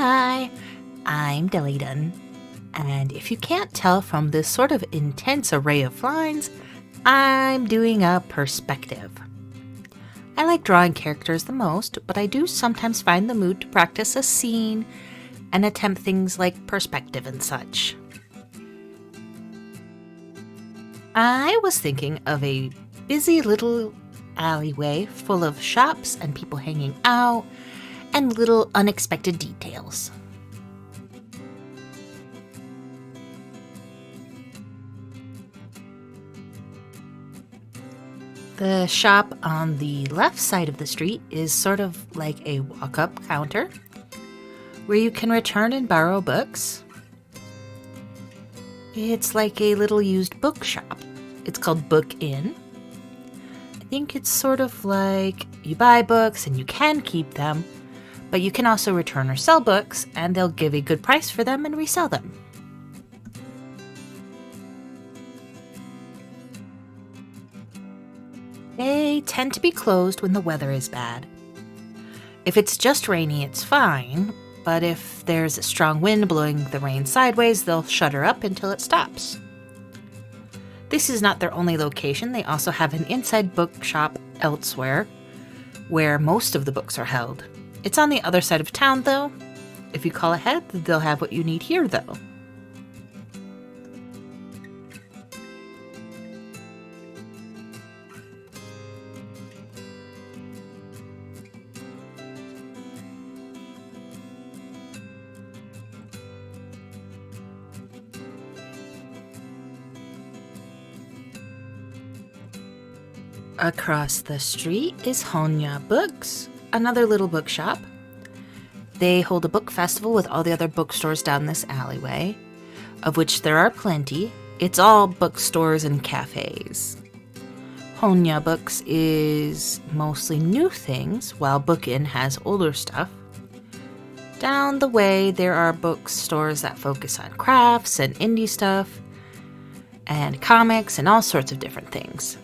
Hi, I'm Dun, and if you can't tell from this sort of intense array of lines, I'm doing a perspective. I like drawing characters the most, but I do sometimes find the mood to practice a scene and attempt things like perspective and such. I was thinking of a busy little alleyway full of shops and people hanging out and little unexpected details. The shop on the left side of the street is sort of like a walk-up counter where you can return and borrow books. It's like a little used bookshop. It's called Book Inn. I think it's sort of like you buy books and you can keep them, but you can also return or sell books and they'll give a good price for them and resell them. They tend to be closed when the weather is bad. If it's just rainy, it's fine, but if there's a strong wind blowing the rain sideways, they'll shutter up until it stops. This is not their only location. They also have an inside bookshop elsewhere, where most of the books are held. It's on the other side of town, though. If you call ahead, they'll have what you need here, though. Across the street is Honya Books, another little bookshop. They hold a book festival with all the other bookstores down this alleyway, of which there are plenty. It's all bookstores and cafes. Honya Books is mostly new things, while Book Inn has older stuff. Down the way, there are bookstores that focus on crafts and indie stuff, and comics and all sorts of different things.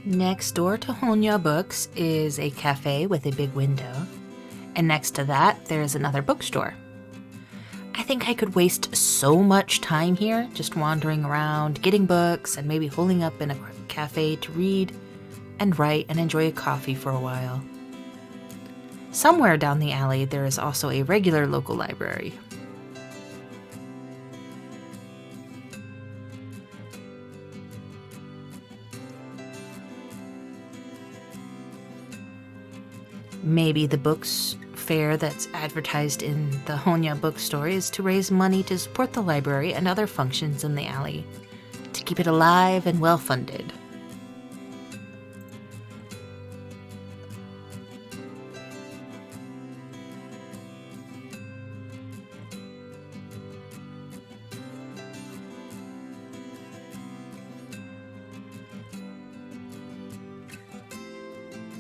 Next door to Honya Books is a cafe with a big window, and next to that there's another bookstore. I think I could waste so much time here just wandering around, getting books, and maybe holding up in a cafe to read and write and enjoy a coffee for a while. Somewhere down the alley there is also a regular local library. Maybe the books fair that's advertised in the Honya bookstore is to raise money to support the library and other functions in the alley, to keep it alive and well-funded.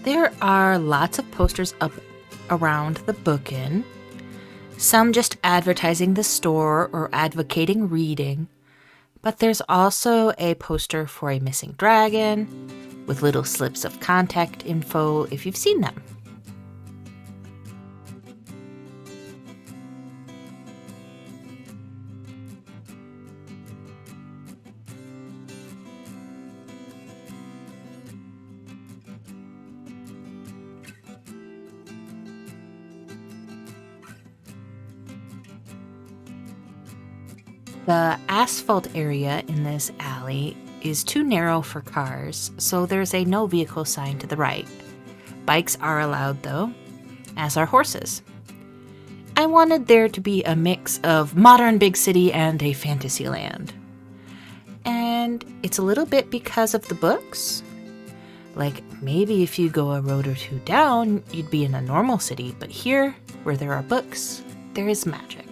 There are lots of posters up around the Book Inn, some just advertising the store or advocating reading, but there's also a poster for a missing dragon with little slips of contact info if you've seen them. The asphalt area in this alley is too narrow for cars, so there's a no vehicle sign to the right. Bikes are allowed though, as are horses. I wanted there to be a mix of modern big city and a fantasy land. And it's a little bit because of the books. Like maybe if you go a road or two down, you'd be in a normal city, but here, where there are books, there is magic.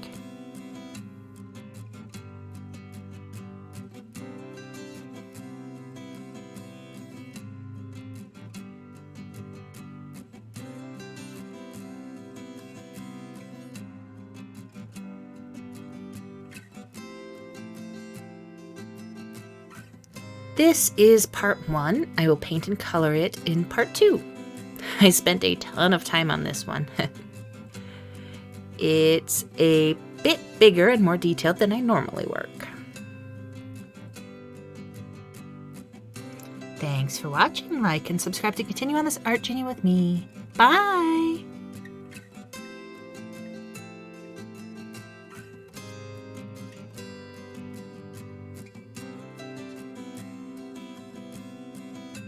This is part 1. I will paint and color it in part 2. I spent a ton of time on this one. It's a bit bigger and more detailed than I normally work. Thanks for watching. Like and subscribe to continue on this art journey with me. Bye!